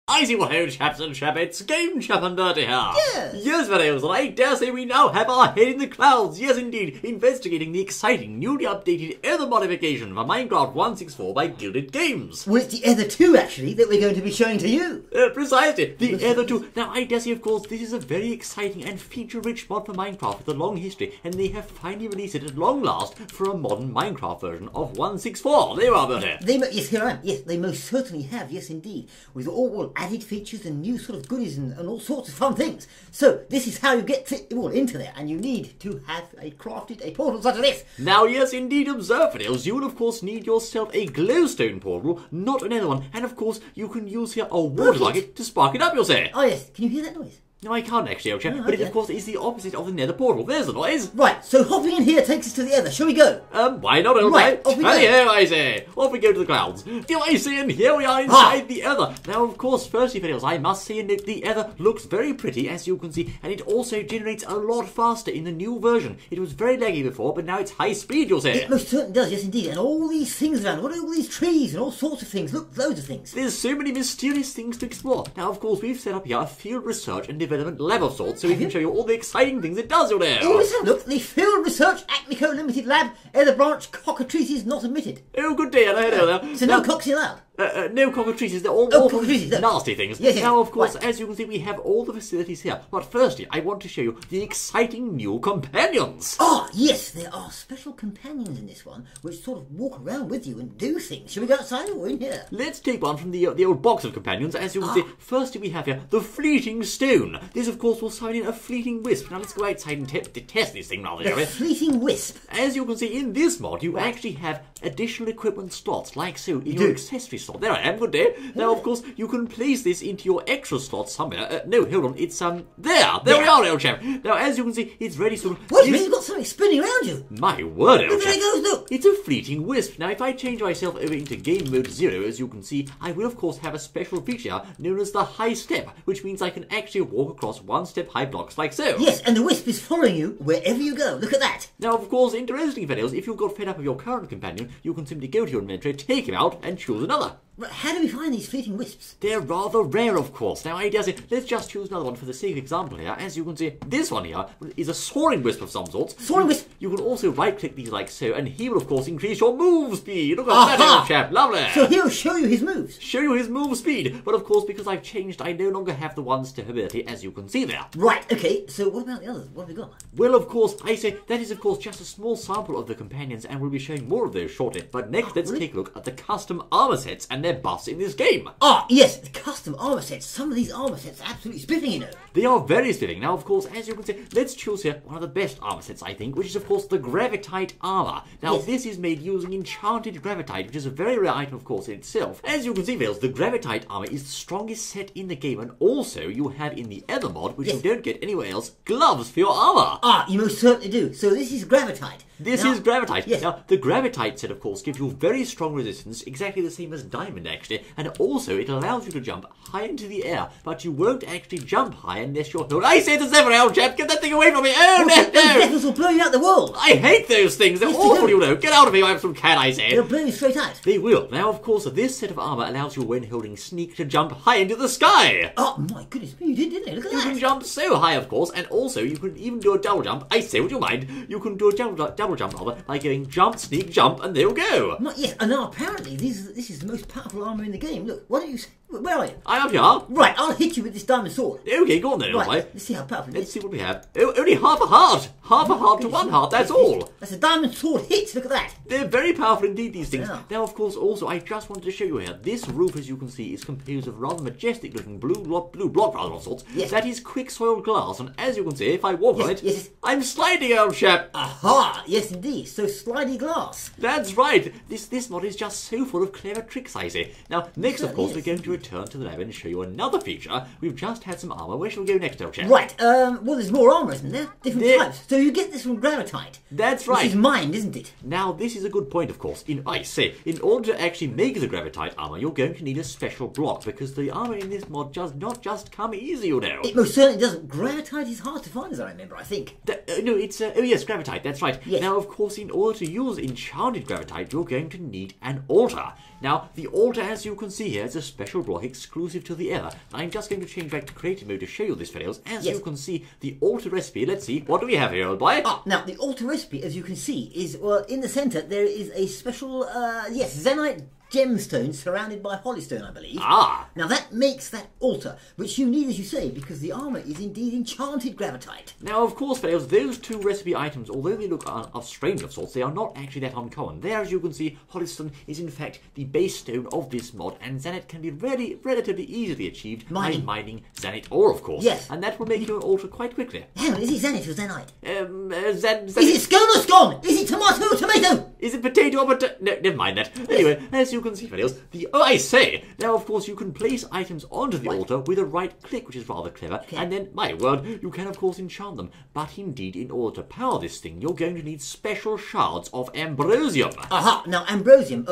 I see what ho, chaps and chappets, Game Chap and Dirty here. Yes. Yes, Videos, and I dare say we now have our head in the clouds. Yes, indeed, investigating the exciting, newly updated Ether modification for Minecraft 1.6.4 by Gilded Games. Well, it's the Ether 2, actually, that we're going to be showing to you. Precisely, the Ether 2. Now, I dare say, of course, this is a very exciting and feature-rich mod for Minecraft with a long history, and they have finally released it at long last for a modern Minecraft version of 1.6.4. There you are, Bertie. Yes, here I am. Yes, they most certainly have. Yes, indeed. With all added features and new sort of goodies and all sorts of fun things. So this is how you get into there, and you need to have crafted a portal such as this. Now, yes, indeed, observe Videos. You will, of course, need yourself a glowstone portal, not another one. And, of course, you can use here a water bucket to spark it up, you'll say. Oh, yes. Can you hear that noise? No, I can't actually, old chap, No, but it, okay. of course, is the opposite of the nether portal. There's the noise. Right, so hopping in here takes us to the Ether. Shall we go? Why not, old Right, chap? off we go. Here, I say. Off we go to the clouds. Here I say, and here we are inside the Ether. Now, of course, firstly, Videos, I must say that the Ether looks very pretty, as you can see, and it also generates a lot faster in the new version. It was very laggy before, but now it's high speed, you'll say. It most certainly does, yes, indeed. And all these things around. What are all these trees and all sorts of things? Look, loads of things. There's so many mysterious things to explore. Now, of course, we've set up here a field research and development lab of sorts, so we can show you all the exciting things it does, you'll know. Oh, let's have a look. The Field Research Acmico Limited Lab, Ether Branch, cockatrices not admitted. Oh, good day, hello there. So no cocks allowed. No cockatrices, they're all cockatrices, no. nasty things. Yes, yes, now, of course, right. as you can see, we have all the facilities here. But firstly, I want to show you the exciting new companions. Ah, yes, there are special companions in this one, which sort of walk around with you and do things. Shall we go outside or in here? Let's take one from the old box of companions. As you can see, firstly we have here the Fleeting Stone. This, of course, will summon in a Fleeting Wisp. Now, let's go outside and test this thing rather, shall we? The Fleeting Wisp. As you can see, in this mod, you actually have additional equipment slots, like so, in your accessory slot. There I am, good day. Now, of course, you can place this into your extra slot somewhere. No, hold on, it's, there we are, old chap. Now, as you can see, it's ready soon. What do you mean? You've got something spinning around you? My word, old Look, chap. there it goes, look. It's a Fleeting Wisp. Now, if I change myself over into Game Mode 0, as you can see, I will, of course, have a special feature known as the High Step, which means I can actually walk across one-step high blocks like so. Yes, and the Wisp is following you wherever you go. Look at that. Now, of course, interesting Videos, if you've got fed up of your current companion, you can simply go to your inventory, take him out, and choose another. Right, how do we find these Fleeting Wisps? They're rather rare, of course. Now, I dare say, let's just choose another one for the sake of example here. As you can see, this one here is a Soaring Wisp of some sort. Soaring Wisp? You can also right-click these like so, and he will, of course, increase your move speed. Look at that, old chap. Lovely. So he'll show you his moves. Show you his move speed. But, of course, because I've changed, I no longer have the one-step ability, as you can see there. Right, okay, so what about the others? What have we got? Well, of course, I say that is, of course, just a small sample of the companions, and we'll be showing more of those shortly. But next, let's take a look at the custom armor sets and their buffs in this game. Ah, yes, the custom armor sets. Some of these armor sets are absolutely spiffing, you know. They are very spiffing. Now, of course, as you can see, let's choose here one of the best armor sets, I think, which is, of course, the Gravitite armor. Now, this is made using enchanted Gravitite, which is a very rare item, of course, in itself. As you can see, Vales, the Gravitite armor is the strongest set in the game, and also you have in the Ether mod, which you don't get anywhere else, gloves for your armor. Ah, you most certainly do. So this is Gravitite. This is Gravitite. Yes. Now, the Gravitite set, of course, gives you very strong resistance, exactly the same as Diamond, actually, and also it allows you to jump high into the air, but you won't actually jump high unless you're held. I say to seven, old chap, get that thing away from me! Oh, no, Those nettles will blow you out the world. I hate those things. They're Yes, they awful, do. you know. Get out of here, I'm some cat, I say. They'll blow you straight out. They will. Now, of course, this set of armor allows you, when holding Sneak, to jump high into the sky. Oh, my goodness me, you did, didn't you? Look at You that. can jump so high, of course, and also you can even do a double jump. I say, would you mind? You can do a double jump rather by going jump, sneak, jump, and there you go. Yes, and now apparently this is the most powerful armor in the game. Look, why don't you... Where are you? I am here. Right, I'll hit you with this diamond sword. Okay, go on then, Right, alright. let's see how powerful it Let's is. see what we have. Oh, only half a heart. Half a heart to one heart, that's all. That's a diamond sword hit, look at that. They're very powerful indeed, these things. Yeah. Now, of course, also, I just wanted to show you here, this roof, as you can see, is composed of rather majestic-looking blue block rather of sorts. Yes. That is quick-soiled glass, and as you can see, if I walk on it, yes. I'm sliding, old chap. Aha, yes indeed, so slidey glass. That's right. This mod is just so full of clever tricks, I say. Now, next, of course, Yes. we're going to return to the lab and show you another feature. We've just had some armor. Where shall we go next, old chap? Right, well there's more armour, isn't there? Different There- types. So you get this from Gravitite. That's This right. is mined, isn't it? Now, this is a good point, of course. In order to actually make the Gravitite armor, you're going to need a special block, because the armor in this mod does not just come easy, you know. It most certainly doesn't. Gravitite is hard to find, as I remember, I think. No, it's, oh yes, Gravitite, that's right. Yes. Now, of course, in order to use enchanted Gravitite, you're going to need an altar. Now, the altar, as you can see here, is a special block rock exclusive to the Ether. I'm just going to change back to creative mode to show you this, fellows. As Yes. you can see, the altar recipe, let's see, what do we have here, old boy? Now, the altar recipe, as you can see, is, well, in the centre there is a special, Zenite gemstone surrounded by holystone, I believe. Now that makes that altar, which you need, as you say, because the armour is indeed enchanted gravitite. Now, of course, fellows, those two recipe items, although they look are strange of sorts, they are not actually that uncommon. There, as you can see, holystone is in fact the base stone of this mod, and Zenith can be relatively easily achieved by mining Zenith ore, of course. Yes. And that will make you an altar quite quickly. Hang on, is it Zenith or Zenite? Zenith. Is it scone or scone? Is it tomato or tomato? Is it potato or potato? No, never mind that. Anyway, as you can see, fellows, I say! Now, of course, you can place items onto the altar with a right click, which is rather clever, and then, my word, you can, of course, enchant them. But indeed, in order to power this thing, you're going to need special shards of ambrosium. Aha! Now, ambrosium,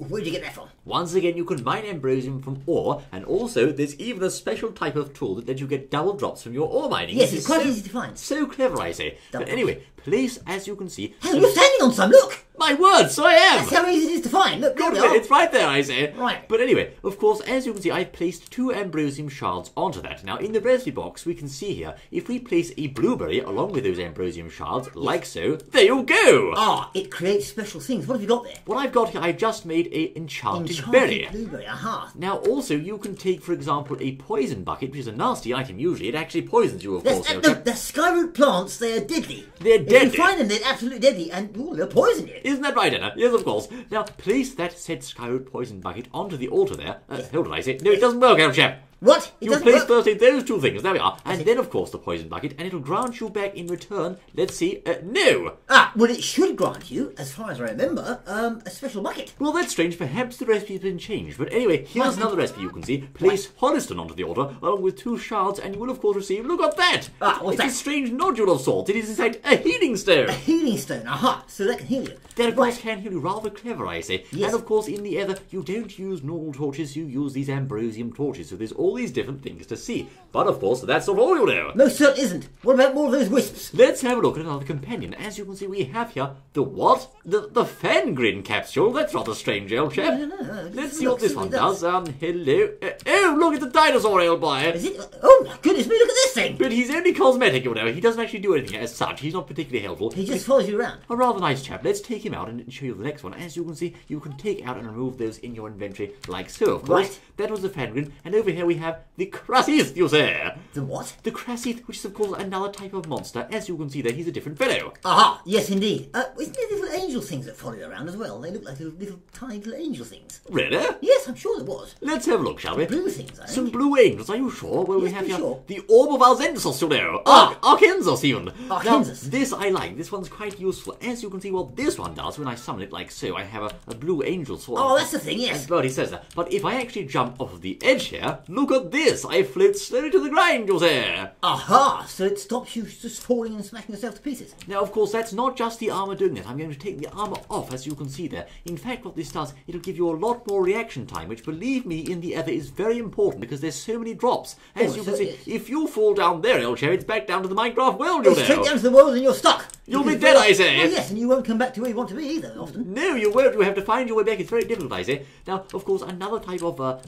where'd you get that from? Once again, you can mine ambrosium from ore, and also, there's even a special type of tool that lets you get double drops from your ore mining. Yes, it's quite easy to find. So clever, I say. But anyway, place, as you can see... Hang on, you're standing on some, look! My word, so I am! That's how easy it is to find. Look, there we are. It's right there, I say. Right. But anyway, of course, as you can see, I've placed 2 ambrosium shards onto that. Now, in the recipe box, we can see here, if we place a blueberry along with those ambrosium shards, like so, there you go! It creates special things. What have you got there? What I've got here, I've just made a enchanted berry. Blueberry, aha. Now, also, you can take, for example, a poison bucket, which is a nasty item usually. It actually poisons you, of course. No, the skyroot plants, they're deadly. They're deadly. If you find them, they're absolutely deadly, and they'll poison you. Isn't that right, Anna? Yes, of course. Now, place that said skyroot poison bucket onto the altar there. Hold on, I say. No, it doesn't work, old chap. What? You place firstly those 2 things, there we are, and then of course the poison bucket, and it'll grant you back in return, let's see, no! Well it should grant you, as far as I remember, a special bucket. Well, that's strange, perhaps the recipe's been changed, but anyway, here's another recipe you can see. Place holystone onto the altar, along with 2 shards, and you will of course receive, look at that! What's that? It's a strange nodule of sorts, it is in fact a healing stone! A healing stone, aha, so that can heal you. That of course can heal you, rather clever I say. Yes. And of course in the Ether, you don't use normal torches, you use these ambrosium torches, so there's all these different things to see. But of course, that's not all you know. No, certainly isn't. What about more of those wisps? Let's have a look at another companion. As you can see, we have here the what? The Fangrin capsule. That's rather strange, old chap. No. Let's see what this one does. Hello. Oh, look, it's a dinosaur, old boy. Is it? Oh my goodness me, look at this thing. But he's only cosmetic, you know. He doesn't actually do anything as such. He's not particularly helpful. He just follows you around. A rather nice chap. Let's take him out and show you the next one. As you can see, you can take out and remove those in your inventory like so, of course. Right. That was the Fangrin, and over here we have the Crassith, you say. The what? The Crassith, which is of course another type of monster. As you can see there, he's a different fellow. Aha, yes indeed. Isn't there little angel things that follow you around as well? They look like little tiny little angel things. Really? Yes, I'm sure there was. Let's have a look, shall we? Blue things, I think. Some blue angels, are you sure? Well, we Yes, have we're here sure. the Orb of Alzensus, you know. Arkansas, even. Arkansas. Now, this I like. This one's quite useful. As you can see, what this one does, when I summon it like so, I have a blue angel sort of. Oh, that's the thing, yes. As Birdie says that. But if I actually jump off of the edge here, look at this. I float slowly to the ground, you say. Aha, so it stops you just falling and smashing yourself to pieces. Now, of course, that's not just the armour doing that. I'm going to take the armour off, as you can see there. In fact, what this does, it'll give you a lot more reaction time, which, believe me, in the Ether is very important because there's so many drops. As you can see, if you fall down there, old chap, it's back down to the Minecraft world, you know. Straight down to the world and you're stuck. You'll be dead, I say. Well, yes, and you won't come back to where you want to be either, often. No, you won't. You have to find your way back. It's very difficult, I say. Now, of course, another type of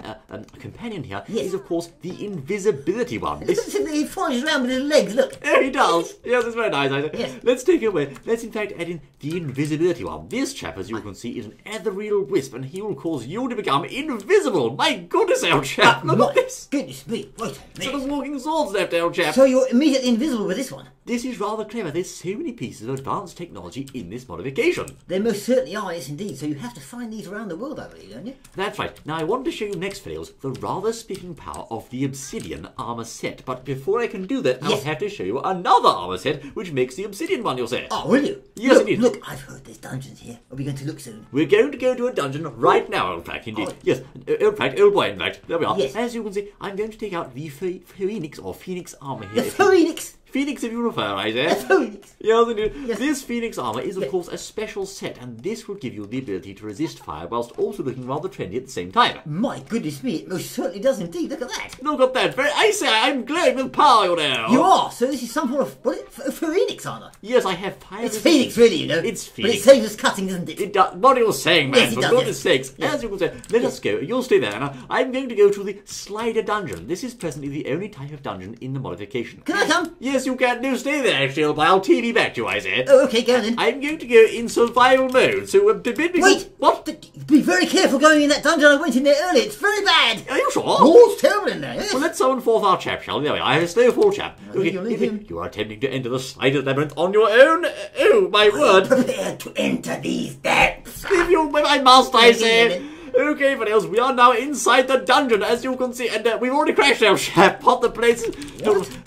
companion here is, of course, the invisibility one. He flies around with his legs, look. Oh, he does. Yes, it's very nice, I say. Yes. Let's take it away. Let's, in fact, add in the invisibility one. This chap, as you can see, is an ethereal wisp, and he will cause you to become invisible. My goodness, old chap. Look at this. Goodness me, wait a minute. Sort of walking swords left, old chap. So you're immediately invisible with this one? This is rather clever. There's so many pieces of advanced technology in this modification. There most certainly are, yes indeed. So you have to find these around the world, I believe, don't you? That's right. Now I want to show you next, fellows, the rather speaking power of the obsidian armour set. But before I can do that, I'll have to show you another armour set, which makes the obsidian one, you'll say. Oh, will you? Yes, indeed. Look, I've heard there's dungeons here. Are we going to look soon? We're going to go to a dungeon right now, old fact, indeed. Oh. Yes, old fact, old boy, in fact. There we are. Yes. As you can see, I'm going to take out the Phoenix armour here. The Phoenix? Phoenix if you prefer, I say. Phoenix. Yes, indeed. Yes. This Phoenix armor is, of course, a special set, and this will give you the ability to resist fire whilst also looking rather trendy at the same time. My goodness me, it most certainly does indeed. Look at that. Look at that. I say I'm glowing with power, you know. You are. So this is some sort of Phoenix armor. Yes, I have fire. It's Phoenix, really, you know. It's Phoenix. But it saves us cutting, doesn't it? It does. What are you saying, man? Yes, it For does, goodness yes. sakes. As you can say, let us go. You'll stay there. Now, I'm going to go to the Slider Dungeon. This is presently the only type of dungeon in the modification. Can I come? Yes, you can. No, stay there, actually. I'll TV back to you, I say. Oh, okay, go on then. I'm going to go in survival mode, so... Wait! What? Be very careful going in that dungeon. I went in there earlier. It's very bad. Are you sure? Oh, it's terrible in there. Yes. Well, let's summon forth our chap, shall we? There we are. I have a slow fall chap. You'll leave him. You are attempting to enter the Slider Labyrinth on your own? Oh, my word. Prepare to enter these depths. If you I must, I say. Okay, but else, we are now inside the dungeon, as you can see, and we've already crashed our chap. Pot the place.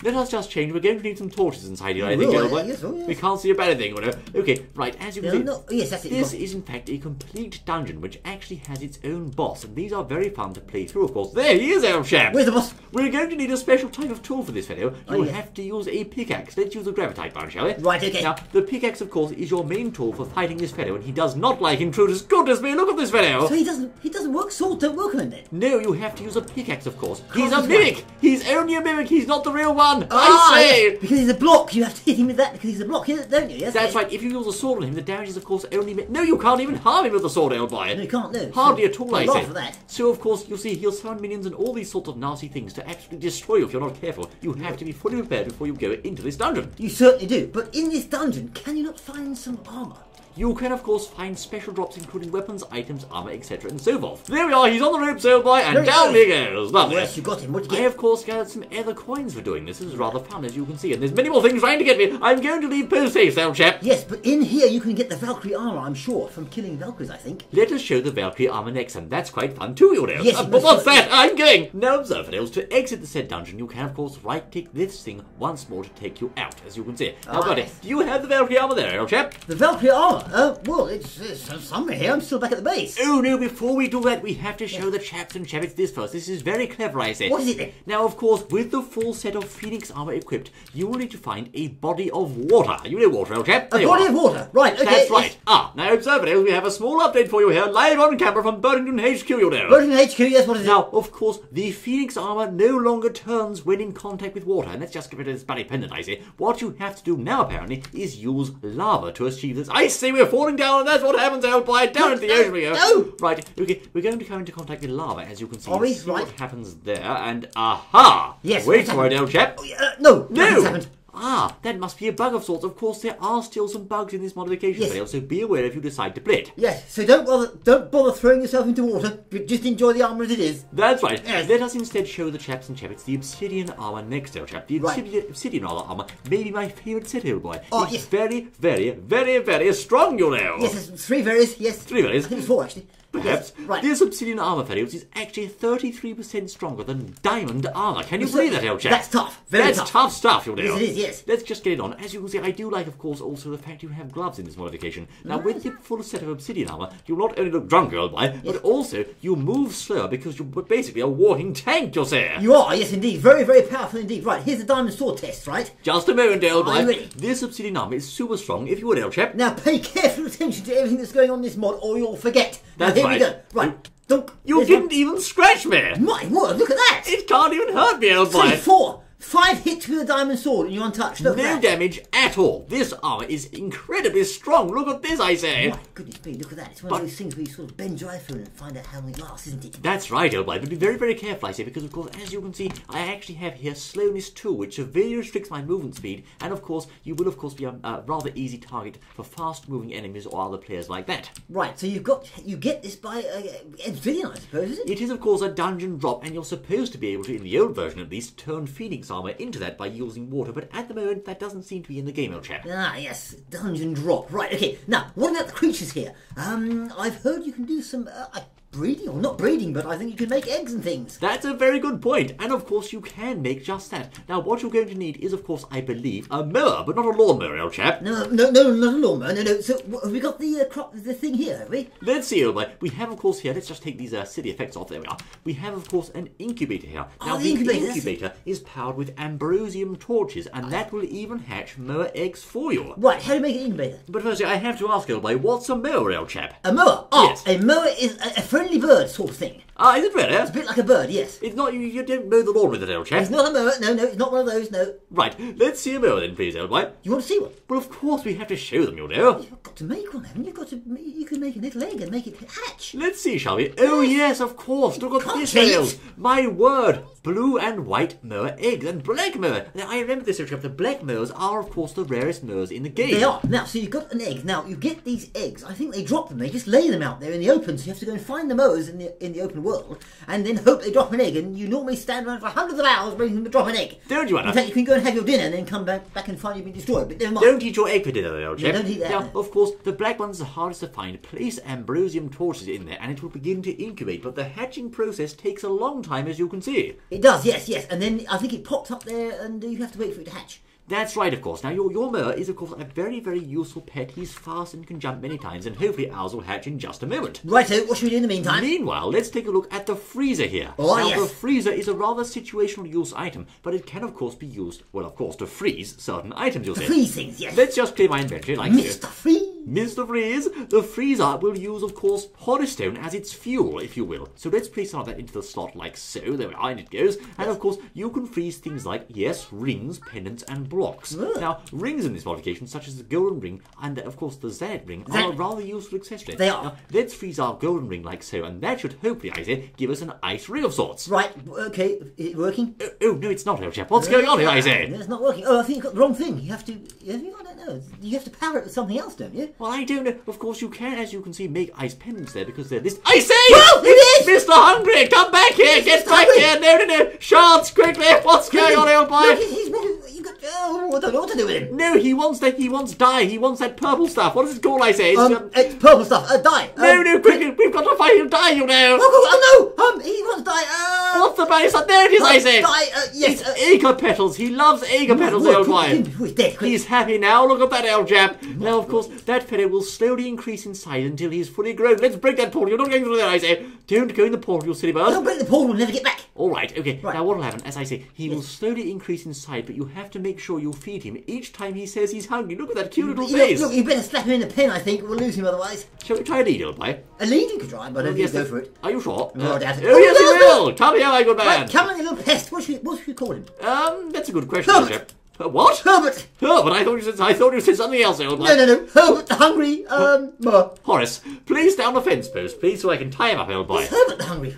Let us just change. We're going to need some torches inside here, I think. Yes. We can't see a better thing, you know. Okay, right, as you can see, Yes, that's it. this is in fact a complete dungeon, which actually has its own boss, and these are very fun to play through, of course. There he is, our chap. Where's the boss? We're going to need a special type of tool for this fellow. You'll have to use a pickaxe. Let's use the gravitite one, shall we? Right, okay. Now, the pickaxe, of course, is your main tool for fighting this fellow, and he does not like intruders. Goodness me, look at this fellow. So he doesn't work. Swords don't work on him then. No, you have to use a pickaxe, of course. He's a mimic. He's only a mimic. He's not the real one. I say. Yes, because he's a block. You have to hit him with that because he's a block, don't you? Yes. That's right. If you use a sword on him, the damage is, of course, only... No, you can't even harm him with the sword, old boy. No, you can't, no. Hardly at all, I say. For that. So, of course, you'll see he'll summon minions and all these sorts of nasty things to absolutely destroy you if you're not careful. You have to be fully prepared before you go into this dungeon. You certainly do. But in this dungeon, can you not find some armour? You can, of course, find special drops including weapons, items, armour, etc. and so forth. There we are, he's on the ropes, old boy, and down he goes. Lovely. Yes, you got him. What'd you get? I, of course, gathered some AETHER coins for doing this. This is rather fun, as you can see, and there's many more things trying to get me. I'm going to leave post-haste, old chap. Yes, but in here you can get the Valkyrie armour, I'm sure, from killing Valkyries, I think. Let us show the Valkyrie armour next, and that's quite fun too, you know. Yes, but what's that? I'm going. Now, observe, Fiddles, to exit the said dungeon, you can, of course, right-click this thing once more to take you out, as you can see. Now, buddy, do you have the Valkyrie armour there, old chap? The Valkyrie armour? Well, it's somewhere here. I'm still back at the base. Oh, no, before we do that, we have to show the chaps and chappets this first. This is very clever, I say. What is it then? Now, of course, with the full set of Phoenix armour equipped, you will need to find a body of water. You know water, old chap. A body of water. Right, okay. That's right. Yes. Now, observe it, we have a small update for you here, live on camera from Burlington HQ, you know. Burlington HQ, yes, what is it? Now, of course, the Phoenix armour no longer turns when in contact with water, and let's just get rid of this bloody pendant, I say. What you have to do now, apparently, is use lava to achieve this. I say we're falling down, and that's what happens, old boy. Down into the ocean we go. No! Right, okay, we're going to come into contact with lava, as you can see. Are we? See Right. what happens there, and aha! Yes. Wait for it, old chap. No, nothing's happened. Ah, that must be a bug of sorts. Of course, there are still some bugs in this modification fail, so be aware if you decide to play it. Yes, so don't bother throwing yourself into water, but just enjoy the armour as it is. That's right. Yes. Let us instead show the chaps and chappets the obsidian armour next, old chap. The obsidian armour may be my favourite set, old boy. Oh, it's yes. very, very, very, very strong, you know. Yes, there's 3 varies, yes. 3 varies. I think it's 4, actually. Perhaps. Yes, right. This obsidian armour, fellows, is actually 33% stronger than diamond armour. Can you believe that, old chap? That's tough. Very That's tough stuff, you know. Yes, it is, yes. Let's just get it on. As you can see, I do like, of course, also the fact you have gloves in this modification. Now, with your full set of obsidian armour, you not only look drunk, old boy, but also you move slower because you're basically a walking tank, you'll say. You are, yes, indeed. Very, very powerful indeed. Right, here's the diamond sword test, right? Just a moment, old boy. Are you ready? This obsidian armour is super strong, if you would, old chap. Now, pay careful attention to everything that's going on in this mod, or you'll forget. That's now, here right. we go. Right. You didn't even scratch me. My word, look at that. It can't even hurt me, old boy. 3, 4, 5 hits with a diamond sword and you're untouched. Look No at that. damage at all. This armour is incredibly strong. Look at this, I say. My goodness me, look at that. It's one of those things where you sort of bend your iPhone and find out how long it lasts, isn't it? That's right, old boy, but be very, very careful, I say, because, of course, as you can see, I actually have here slowness 2, which severely restricts my movement speed, and, of course, you will, of course, be a rather easy target for fast-moving enemies or other players like that. Right, so you get this by obsidian, I suppose, is it? It is, of course, a dungeon drop, and you're supposed to be able to, in the old version at least, turn Phoenix armour into that by using water, but at the moment, that doesn't seem to be in the game, old chap. Ah, yes, dungeon drop. Right, okay. Now, what about the creatures here? I've heard you can do some breeding, or not breeding, but I think you can make eggs and things. That's a very good point, and of course you can make just that. Now what you're going to need is of course, I believe, a mower, but not a lawnmower, old chap. No, not a lawnmower, no. So have we got the thing here, have we? Let's see, old boy. We have of course here, let's just take these city effects off, there we are. We have of course an incubator here. Now the incubator is powered with ambrosium torches, and that will even hatch mower eggs for you. Right, how do you make an incubator? But firstly, I have to ask, old boy, what's a mower, old chap? A mower? Oh, yes. A mower is a friendly bird sort of thing. Ah, is it really? It's a bit like a bird, yes. It's not, you don't mow the lawn with it, old chap. It's not a mower, no, it's not one of those, no. Right, let's see a mower then, please, old boy. You want to see one? Well, of course we have to show them, you know. You've got to make one, haven't you? You can make a little egg and make it hatch. Let's see, shall we? Oh, yes, of course. Look at this, Dale. My word. Blue and white mower eggs and black mower. Now, I remember this, the black mowers are, of course, the rarest mowers in the game. They are. Now, so you've got an egg. Now, you get these eggs. I think they drop them. They just lay them out there in the open. So you have to go and find the mowers in the open world and then hope they drop an egg. And you normally stand around for hundreds of hours waiting for them to drop an egg. Don't you, Anna? In fact, you can go and have your dinner and then come back and find you've been destroyed. But never mind. Don't eat your egg for dinner, though, old chap. No, don't eat that. Now, of course, the black one's the hardest to find. Place ambrosium torches in there and it will begin to incubate. But the hatching process takes a long time, as you can see. It does, yes. And then I think it pops up there and you have to wait for it to hatch. That's right, of course. Now, your mower is, of course, a very, very useful pet. He's fast and can jump many times, and hopefully ours will hatch in just a moment. Right, so what should we do in the meantime? Meanwhile, let's take a look at the freezer here. Oh, now, yes. The freezer is a rather situational use item, but it can, of course, be used, well, of course, to freeze certain items, you'll say. Freeze things, yes. Let's just clear my inventory like Mr. so. Freeze. Mr. Freeze, the freezer will use, of course, holystone as its fuel, if you will. So let's place some of that into the slot like so. There we are, and it goes. And, of course, you can freeze things like, yes, rings, pendants, and blocks. Now, rings in this modification, such as the golden ring and, of course, the Zenith ring, are a rather useful accessory. They are. Now, let's freeze our golden ring like so, and that should hopefully, I say, give us an ice ring of sorts. Right, okay, is it working? Oh, no, it's not, old chap. What's going on here, I say? It's not working. Oh, I think you've got the wrong thing. I don't know. You have to power it with something else, don't you? Well, I don't know. Of course, you can, as you can see, make ice pendants there because they're this. I say! Whoa, it is! Mr. Hungry, come back here! Get back here! No! Shards, quickly! What's going on, old boy? Look, I don't know what to do with him. No, he wants dye. He wants that purple stuff. What is it called, I say? It's purple stuff. Dye. No, quickly! We've got to find him dye, you know! Oh no! He wants dye. What's the base? There it is, I say! Dye, yes. It's acre petals. He loves acre petals, the old boy. He's dead. He's happy now. Look at that, old chap. Now, of course, that fellow will slowly increase in size until he's fully grown. Let's break that portal. You're not going through there, I say. Don't go in the portal, you silly bird. Don't break the portal. We'll never get back. All right, okay. Right. Now, what will happen? As I say, he will slowly increase in size, but you have to make sure you feed him each time he says he's hungry. Look at that cute little face. Look, you better slap him in the pen, I think. We'll lose him otherwise. Shall we try a lead, old boy? A lead you could try, but I don't think you'll go for it. Are you sure? No, Dad. Oh, yes, he will. Come here, my good man. Right, come on, you little pest. What should we call him? That's a good question, Herbert. chap. What? Herbert. Herbert, I thought you said something else, old boy. No. Herbert the Hungry, Horace, please down the fence post, please, so I can tie him up, old boy. It's Herbert the Hungry.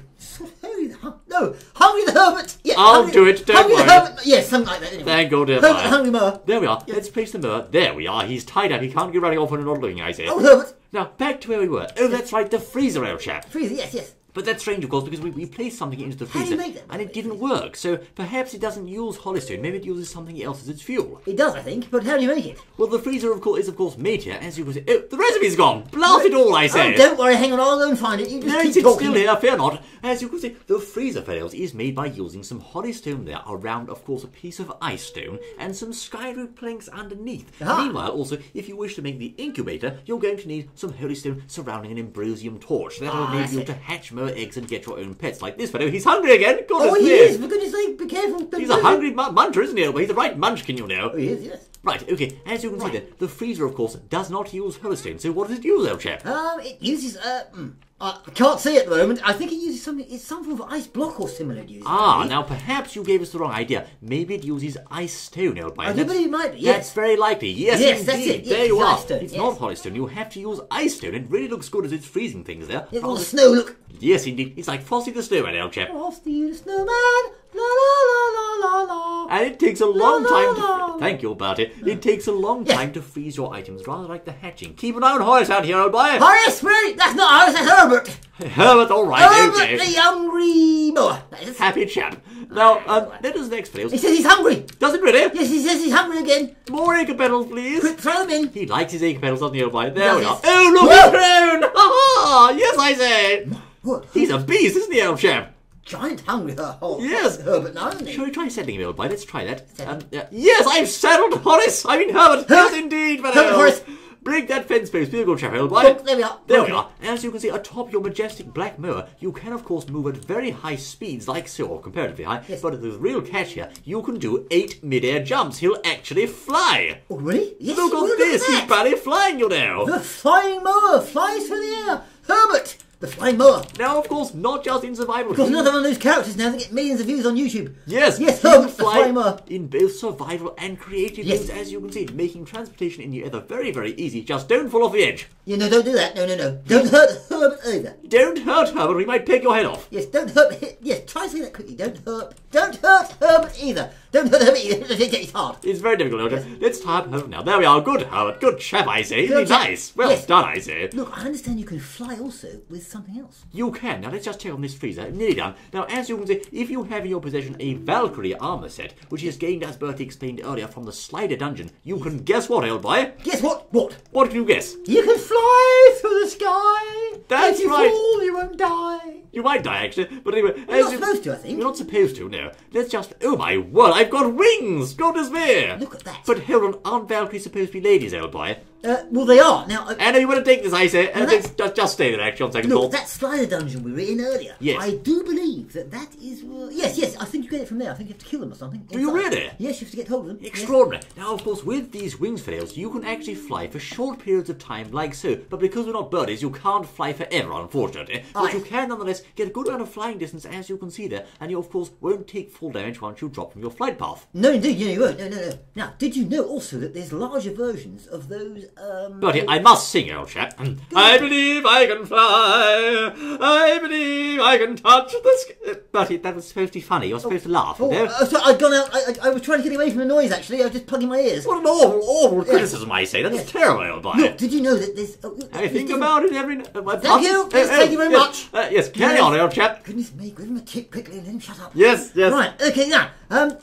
No, Hungry the Herbert. Yeah, I'll do it, don't Hungry worry. The Herbert. Yes, something like that. Anyway. Thank God, dear Herbert boy. the Hungry Mower. There we are. Yes. Let's place the mower. There we are. He's tied up. He can't get running off when we're not looking, I say. Oh, Herbert. Now, back to where we were. Oh, that's right, the freezer, old chap. Freezer, yes. But that's strange, of course, because we placed something into the freezer How do you make that? and it didn't work. So perhaps it doesn't use holystone. Maybe it uses something else as its fuel. It does, I think. But how do you make it? Well, the freezer, is of course made here, as you can see. Oh, the recipe's gone. Blast it all, I say. Oh, don't worry. Hang on. I'll go and find it. You just No, keep it's talking. still here, fear not. As you can see, the freezer, fellows, is made by using some holystone there around, of course, a piece of ice stone and some skyroot planks underneath. Ah. Meanwhile, also, if you wish to make the incubator, you're going to need some holystone surrounding an ambrosium torch. That will enable you to hatch more eggs and get your own pets like this fellow. He's hungry again. Goodness Oh, he me. is. For goodness sake, be careful. He's a hungry muncher, isn't he? But he's a right munchkin, you know. Oh, he is, yes. Right, okay, as you can see then, the freezer, of course, does not use holystone. So what does it use, old chap? It uses, I can't see it at the moment. I think it uses something, it's some form of ice block or similar it uses. Ah, now perhaps you gave us the wrong idea. Maybe it uses ice stone, old boy. I do believe it might be, yes. That's very likely. Yes, Yes, indeed. that's it. Yes, There you it's are. ice stone, It's yes. not holystone. You have to use ice stone. It really looks good as it's freezing things there. It's all the snow, look. Yes, indeed. It's like Frosty the Snowman, old chap. Frosty the Snowman, la la la la la la. And it takes a long La, time la, la. to... Thank you, Bertie. It takes a long Yes. time to freeze your items, rather like the hatching. Keep an eye on Horace out here, old boy. Horace, wait, that's not Horace, that's Herbert. Herbert, all right, Herbert okay. the Hungry Mower. That is. Happy chap. Now, let us next, fellows. He says he's hungry. Does it really? Yes, he says he's hungry again. More acre petals, please. Quick, throw them in. He likes his acre petals, doesn't he, old boy? There we are. Does he? Oh, look, Whoa. he's grown! Ha ha! Yes, I say. What? He's a beast, isn't he, old chap? Giant hungry Yes. Herbert now, isn't he? Shall we try settling him, old boy? Let's try that. Yes, I've settled Horace! I mean Herbert! Yes, indeed, Herbert, Horace! Break that fence post, be a good chap, old boy. Look, there we are. There we are. As you can see, atop your majestic black mower, you can, of course, move at very high speeds, like so, or comparatively high. Yes. But the real catch here, you can do 8 mid-air jumps. He'll actually fly. Oh, really? Yes. Look at this. Look at He's barely flying, you know. The flying mower flies through the air. Herbert, the flying mower. Now, of course, not just in survival. Because another one of those characters now that get millions of views on YouTube. Yes, Yes, he Herbert, can the fly flying mower. in both survival and creative Yes. modes, as you can see, making transportation in the ether very, very easy. Just don't fall off the edge. Yeah, no, don't do that. No, no, no. Don't hurt Herbert either. Don't hurt Herbert, we might pick your head off. Yes, don't hurt. Yes, try saying that quickly. Don't hurt Herbert either. Don't hurt Herbert either. It's hard. It's very difficult, yes. Let's tie up Herbert now. There we are. Good, Herbert. Good chap, I say. Good Isn't he chap. nice? Well Yes. done, I say. Look, I understand you can fly also with something else. You can. Now, let's just check on this freezer. Nearly done. Now, as you can see, if you have in your possession a Valkyrie armor set, which is gained, as Bertie explained earlier, from the Slider Dungeon, you can guess what, old boy? Guess what? What? What can you guess? You can fly through the sky. That's if you right. fall, you won't die. You might die, actually. But anyway, You're not supposed to, I think. You're not supposed to, no. Let's just... Oh, my word, I've got wings! Goodness me! Look at that. But hold on, aren't Valkyries supposed to be ladies, old boy? Well, they are. Now, Anna, you want to take this, I say? Well, Just stay there, actually, on second look, thought. that Slider Dungeon we were in earlier. Yes. I do believe that is... yes, I think you get it from there. I think you have to kill them or something. Do you really? Yes, you have to get hold of them. Extraordinary. Now, of course, with these wings flails, you can actually fly for short periods of time like so. But because we're not birdies, you can't fly forever, unfortunately. But you can, nonetheless, get a good amount of flying distance, as you can see there. And you, of course, won't take full damage once you drop from your flight path. No, indeed, you won't. No. Now, did you know also that there's larger versions of those, Bertie, I must sing, old chap. I believe I can fly. I believe I can touch the sky. Bertie, that was supposed to be funny. You're supposed to laugh, you know? So I'd gone out. I was trying to get away from the noise, actually. I was just plugging my ears. What an awful criticism, I say. That's terrible, old boy. Look, did you know that there's... I think about it every... Thank you. Yes, thank you very much. Yes, carry on, old chap. Goodness me, give him a tip quickly and let him shut up. Yes. Right, okay, now,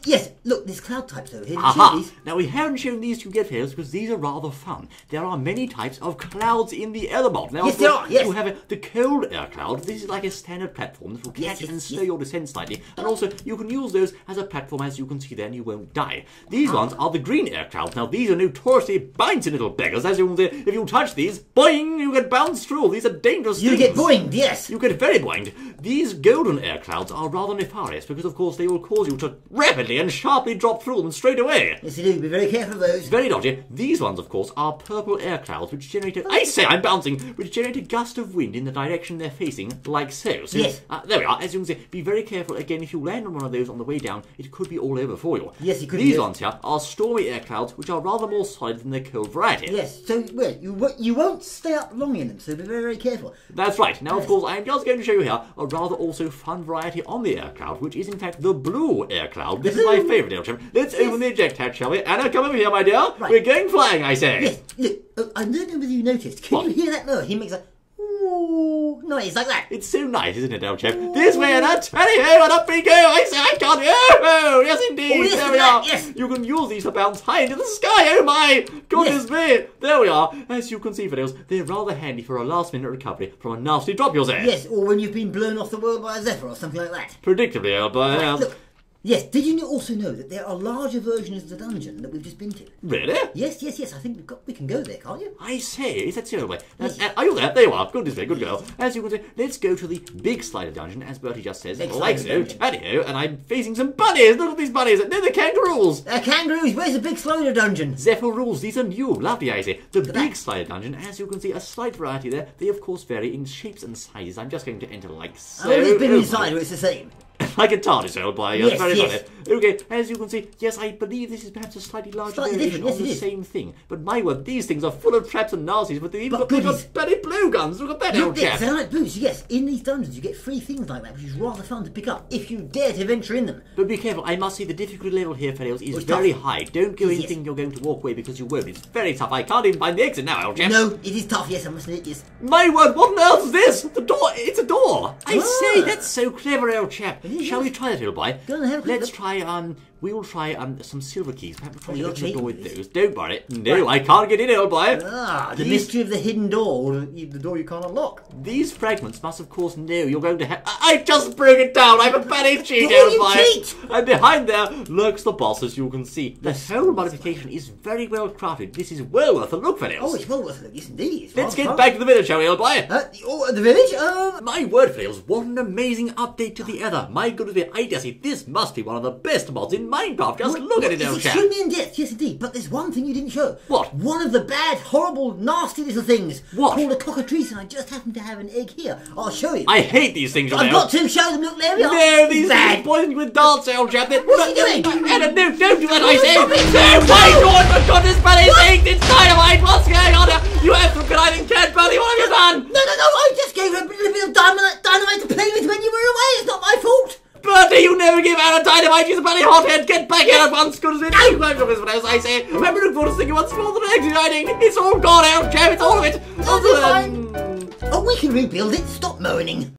yes, look, there's cloud types over here. Aha! Now, we haven't shown these to get fails because these are rather fun. There are many types of clouds in the Ether mod. Now, Yes, of there course, are, yes. you have the cold air cloud. This is like a standard platform that will catch and slow your descent slightly. And also, you can use those as a platform, as you can see there, and you won't die. These ones are the green air clouds. Now, these are notoriously bouncy little beggars. As you can see, if you touch these, boing, you get bounced through. These are dangerous You things. get boinged, yes. You get very boinged. These golden air clouds are rather nefarious because, of course, they will cause you to rapidly and sharply drop through them straight away. Yes, you do. Be very careful of those. Very dodgy. These ones, of course, are purple air clouds which generate I say I'm bouncing! Which generate a gust of wind in the direction they're facing, like so. Yes. There we are. As you can see, be very careful. Again, if you land on one of those on the way down, it could be all over for you. Yes, it could These be. ones here are stormy air clouds, which are rather more solid than their cold variety. Yes, so, well, you won't stay up long in them, so be very, very careful. That's right. Now, of course, I'm just going to show you here a rather also fun variety on the air cloud, which is in fact the blue air cloud. This is my favourite air cloud. Let's open the eject hatch, shall we? Anna, come over here, my dear. Right. We're going flying, I say. Yes, look, I don't know whether you noticed. Can you hear that mower? He makes a ooh noise like that. It's so nice, isn't it, old chap? This way, Anna. Tally-ho, and up we go. I say I can't. Oh, yes, indeed. Oh, yes, there we are. yes. You can use these to bounce high into the sky. Oh, my goodness me. There we are. As you can see, Fiddles, they're rather handy for a last-minute recovery from a nasty drop, you'll say. Yes, or when you've been blown off the world by a zephyr or something like that. Predictably, old boy. Right, look. Yes, did you also know that there are larger versions of the dungeon that we've just been to? Really? Yes, I think we can go there, can't you? I say, is that so? Yes. Are you there? There you are. Goodness me, good girl. As you can see, let's go to the big slider dungeon, as Bertie just says. Big Like slider so, dungeon. tally-ho, and I'm facing some bunnies. Look at these bunnies. They're the kangaroos. Kangaroos, where's the big slider dungeon? Zephyr rules, these are new, lovely I say. The Look at big that. slider dungeon, as you can see, a slight variety there. They of course vary in shapes and sizes. I'm just going to enter like so. I've always been Oh, inside where it's the same. like a TARDIS, old boy. Yes, very yes. funny. Okay, as you can see, yes, I believe this is perhaps a slightly larger Slightly variation different, of yes, the it is. same thing. But my word, these things are full of traps and nasties, but they've even got goodies. bloody blue guns. Look at that, old Look, chap. they're like boots, yes. In these dungeons you get free things like that, which is rather fun to pick up if you dare to venture in them. But be careful, I must say the difficulty level here, Fedels, is it's very tough. high. Don't go in Yes. thinking you're going to walk away because you won't. It's very tough. I can't even find the exit now, old chap. No, it is tough, yes, I must admit, yes. My word, what on earth is this? The door, it's a door. I Ah. say, that's so clever, old chap. It is, Shall we try that, little boy? Go on, have a quick Let's look. try, we will try, some silver keys. Perhaps we'll try you're to open the door with cheating. those. Don't worry. No, I can't get in, old boy. The mystery of the hidden door, or the door you can't unlock. These fragments must, of course, know you're going to have... I just broke it down! I'm a penny cheat, Oh, old you boy! cheat! And behind there lurks the boss, as you can see. The whole modification is very well crafted. This is well worth a look, fellows. Oh, it's well worth a look, yes indeed. It's Let's rather get fun. back to the village, shall we, old boy? The village? My word, fellows, what an amazing update to the Ether. My goodness, I dare say this must be one of the best mods in Minecraft. Just look at it, old It's chap. extremely in depth, yes indeed. But there's one thing you didn't show. What? One of the bad, horrible, nasty little things. What? Called a cockatrice, and I just happen to have an egg here. I'll show you. I hate these things, I've got to show them. Look, there we are. No, these bad. things poisoned with darts, old chap. What's he doing? Anna, no, don't do that, I say. Stop it. No, my God, for goodness, Bunny, it's dynamite. What's going on here? You have some conniving cat, Bunny. What have you done? No, I just gave her a little bit of dynamite to play with when you were away. It's not my fault. Bertie, you never give Anna dynamite. She's a bloody hothead. Get back here at once. Good as it is. As I say, remember to look forward to seeing you once more the next exciting. It's all gone, old chap. It's all of it. Oh, we can rebuild it. Stop moaning.